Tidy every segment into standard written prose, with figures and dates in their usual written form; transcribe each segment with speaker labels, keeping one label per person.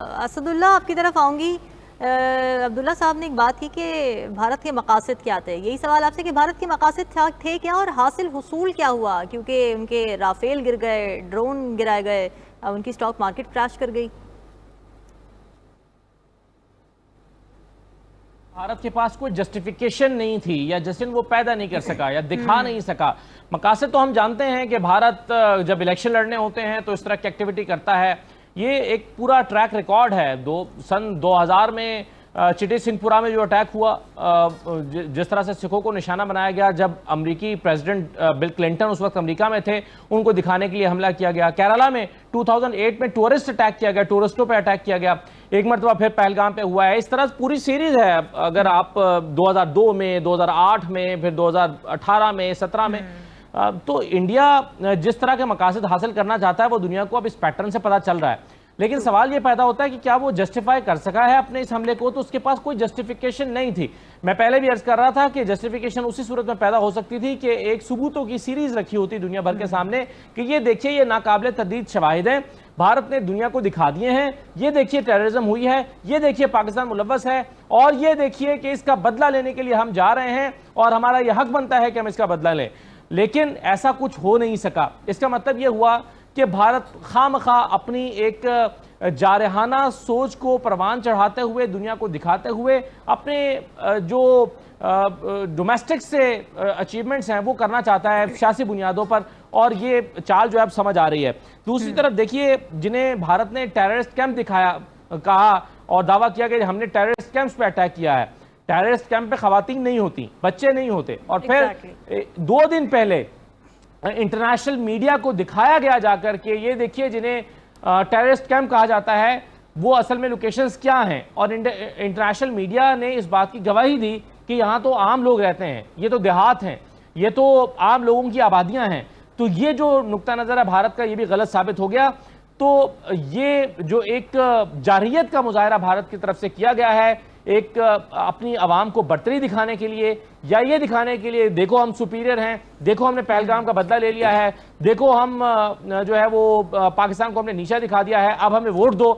Speaker 1: असदुल्ला आपकी तरफ आऊंगी। अब्दुल्ला साहब ने एक बात की कि भारत के मकासद क्या थे। यही सवाल आपसे कि भारत के मकासद थे क्या और हासिल हुसूल क्या हुआ, क्योंकि उनके राफेल गिर गए, ड्रोन गिराए गए, उनकी स्टॉक मार्केट क्रैश कर गई।
Speaker 2: भारत के पास कोई जस्टिफिकेशन नहीं थी या जस्टिन वो पैदा नहीं कर सका या दिखा नहीं सका। मकासद तो हम जानते हैं कि भारत जब इलेक्शन लड़ने होते हैं तो इस तरह की एक्टिविटी करता है। ये एक पूरा ट्रैक रिकॉर्ड है। सन 2000 में चिटी सिंहपुरा में जो अटैक हुआ, जिस तरह से सिखों को निशाना बनाया गया, जब अमेरिकी प्रेसिडेंट बिल क्लिंटन उस वक्त अमेरिका में थे, उनको दिखाने के लिए हमला किया गया। केरला में 2008 में टूरिस्ट अटैक किया गया, टूरिस्टों पे अटैक किया गया। एक मरतबा फिर पहलगाम पे हुआ है। इस तरह पूरी सीरीज है। अगर आप 2002 में, 2008 में, फिर 2018 में, 17 में, तो इंडिया जिस तरह के मकासद हासिल करना चाहता है वो दुनिया को अब इस पैटर्न से पता चल रहा है। लेकिन सवाल ये पैदा होता है कि क्या वो जस्टिफाई कर सका है अपने इस हमले को? तो उसके पास कोई जस्टिफिकेशन नहीं थी। मैं पहले भी अर्ज कर रहा था कि जस्टिफिकेशन उसी सूरत में पैदा हो सकती थी कि एक सबूतों की सीरीज रखी होती दुनिया भर के सामने कि ये देखिए, ये नाकाबिले तर्दीद शवाहिद हैं, भारत ने दुनिया को दिखा दिए हैं, ये देखिए टेररिज्म हुई है, ये देखिए पाकिस्तान मुलव्वस है, और ये देखिए कि इसका बदला लेने के लिए हम जा रहे हैं और हमारा यह हक बनता है कि हम इसका बदला लें। लेकिन ऐसा कुछ हो नहीं सका। इसका मतलब यह हुआ कि भारत खामखा अपनी एक जारहाना सोच को परवान चढ़ाते हुए, दुनिया को दिखाते हुए, अपने जो डोमेस्टिक से अचीवमेंट्स हैं वो करना चाहता है सियासी बुनियादों पर, और ये चाल जो है अब समझ आ रही है। दूसरी तरफ देखिए, जिन्हें भारत ने टेररिस्ट कैंप दिखाया, कहा और दावा किया कि हमने टेररिस्ट कैंप्स पे अटैक किया है। टेररिस्ट कैंप पे खवातीन नहीं होती, बच्चे नहीं होते। और फिर 2 दिन पहले इंटरनेशनल मीडिया को दिखाया गया जाकर के, ये देखिए जिन्हें टेररिस्ट कैंप कहा जाता है वो असल में लोकेशंस क्या हैं। और इंटरनेशनल मीडिया ने इस बात की गवाही दी कि यहाँ तो आम लोग रहते हैं, ये तो देहात हैं, ये तो आम लोगों की आबादियां हैं। तो ये जो नुक्ता नज़र है भारत का, ये भी गलत साबित हो गया। तो ये जो एक जारहियत का मुजाहरा भारत की तरफ से किया गया है, एक अपनी आवाम को बर्तरी दिखाने के लिए, या ये दिखाने के लिए देखो हम सुपीरियर हैं, देखो हमने पहलगाम का बदला ले लिया है, देखो हम जो है वो पाकिस्तान को हमने नीचा दिखा दिया है, अब हमें वोट दो,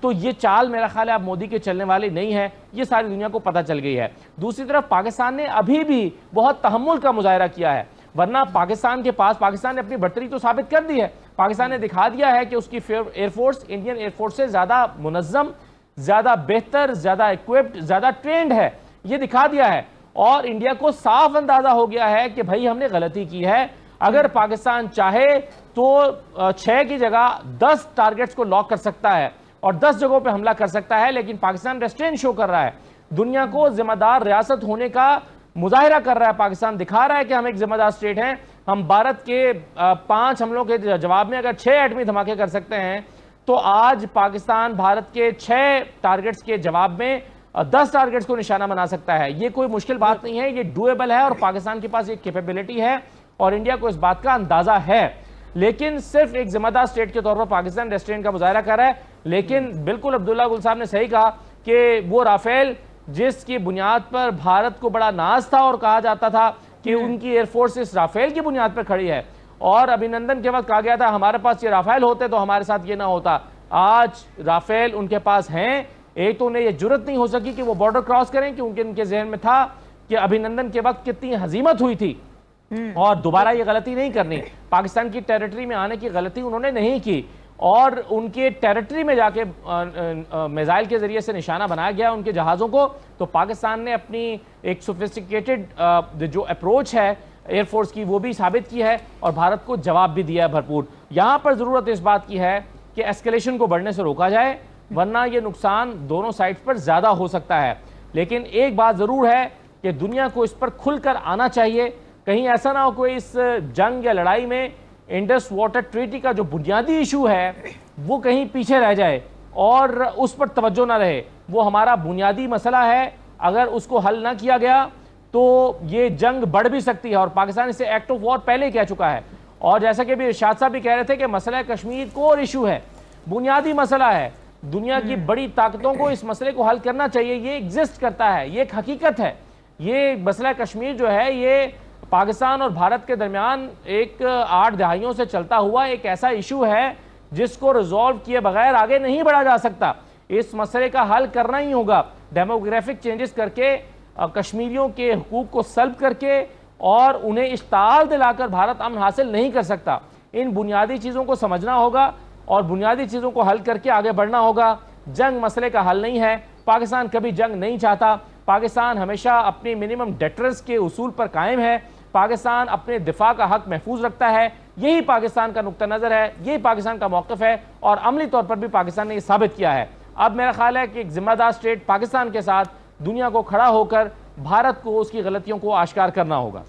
Speaker 2: तो ये चाल मेरा ख्याल है अब मोदी के चलने वाली नहीं है। ये सारी दुनिया को पता चल गई है। दूसरी तरफ पाकिस्तान ने अभी भी बहुत तहम्मुल का मुजाहरा किया है, वरना पाकिस्तान के पास, पाकिस्तान ने अपनी बढ़तरी तो साबित कर दी है। पाकिस्तान ने दिखा दिया है कि उसकी एयरफोर्स इंडियन एयरफोर्स से ज्यादा मुनज्जम, ज्यादा बेहतर, ज्यादा इक्विप्ड, ज्यादा ट्रेंड है, ये दिखा दिया है। और इंडिया को साफ अंदाजा हो गया है कि भाई हमने गलती की है। अगर पाकिस्तान चाहे तो 6 की जगह 10 टारगेट्स को लॉक कर सकता है और 10 जगहों पे हमला कर सकता है, लेकिन पाकिस्तान रेस्ट्रेंट शो कर रहा है, दुनिया को जिम्मेदार रियासत होने का मुजाहिरा कर रहा है। पाकिस्तान दिखा रहा है कि हम एक जिम्मेदार स्टेट हैं। हम भारत के 5 हमलों के जवाब में अगर 6 एटमी धमाके कर सकते हैं, तो आज पाकिस्तान भारत के 6 टारगेट्स के जवाब में 10 टारगेट्स को निशाना बना सकता है। ये कोई मुश्किल बात नहीं है, ये डूएबल है, और पाकिस्तान के पास ये कैपेबिलिटी है और इंडिया को इस बात का अंदाजा है। लेकिन सिर्फ एक जिम्मेदार स्टेट के तौर पर पाकिस्तान रेस्ट्रेंट का मुजाहरा कर रहा है। लेकिन बिल्कुल अब्दुल्ला गुल साहब ने सही कहा कि वो राफेल, जिसकी बुनियाद पर भारत को बड़ा नाज था और कहा जाता था कि उनकी एयरफोर्स इस राफेल की बुनियाद पर खड़ी है, और अभिनंदन के वक्त कहा गया था हमारे पास ये राफेल होते तो हमारे साथ ये ना होता। आज राफेल उनके पास हैं। एक तो उन्हें ये जुर्रत नहीं हो सकी कि वो बॉर्डर क्रॉस करें, क्योंकि उनके जहन में था कि अभिनंदन के वक्त कितनी हजीमत हुई थी और दोबारा ये गलती नहीं करनी। पाकिस्तान की टेरिटरी में आने की गलती उन्होंने नहीं की, और उनके टेरिटरी में जाके मिसाइल के जरिए से निशाना बनाया गया उनके जहाज़ों को। तो पाकिस्तान ने अपनी एक सोफिस्टिकेटेड जो अप्रोच है एयरफोर्स की, वो भी साबित की है और भारत को जवाब भी दिया है भरपूर। यहां पर जरूरत इस बात की है कि एस्केलेशन को बढ़ने से रोका जाए, वरना यह नुकसान दोनों साइड्स पर ज्यादा हो सकता है। लेकिन एक बात जरूर है कि दुनिया को इस पर खुलकर आना चाहिए। कहीं ऐसा ना हो कोई इस जंग या लड़ाई में इंडस वाटर ट्रीटी का जो बुनियादी इशू है वो कहीं पीछे रह जाए और उस पर तवज्जो ना रहे। वो हमारा बुनियादी मसला है, अगर उसको हल ना किया गया तो ये जंग बढ़ भी सकती है। और पाकिस्तान इसे एक्ट ऑफ वॉर पहले ही कह चुका है। और जैसा कि अभी इरशाद साहब भी कह रहे थे कि मसला कश्मीर कोर इशू है, बुनियादी मसला है। दुनिया की बड़ी ताकतों को इस मसले को हल करना चाहिए। ये एग्जिस्ट करता है, ये एक हकीकत है। ये मसला कश्मीर जो है, ये पाकिस्तान और भारत के दरमियान एक 8 दहाइयों से चलता हुआ एक ऐसा इशू है जिसको रिजॉल्व किए बगैर आगे नहीं बढ़ा जा सकता। इस मसले का हल करना ही होगा। डेमोग्राफिक चेंजेस करके, कश्मीरियों के हुकूक को सल्ब करके और उन्हें इश्ताल दिलाकर भारत अमन हासिल नहीं कर सकता। इन बुनियादी चीज़ों को समझना होगा और बुनियादी चीज़ों को हल करके आगे बढ़ना होगा। जंग मसले का हल नहीं है। पाकिस्तान कभी जंग नहीं चाहता। पाकिस्तान हमेशा अपनी मिनिमम डेटरेंस के उसूल पर कायम है। पाकिस्तान अपने दिफा का हक महफूज रखता है। यही पाकिस्तान का नुक्ता नज़र है, यही पाकिस्तान का मौक़िफ़ है और अमली तौर पर भी पाकिस्तान ने यह साबित किया है। अब मेरा ख्याल है कि एक जिम्मेदार स्टेट पाकिस्तान के साथ दुनिया को खड़ा होकर भारत को उसकी गलतियों को आश्कार करना होगा।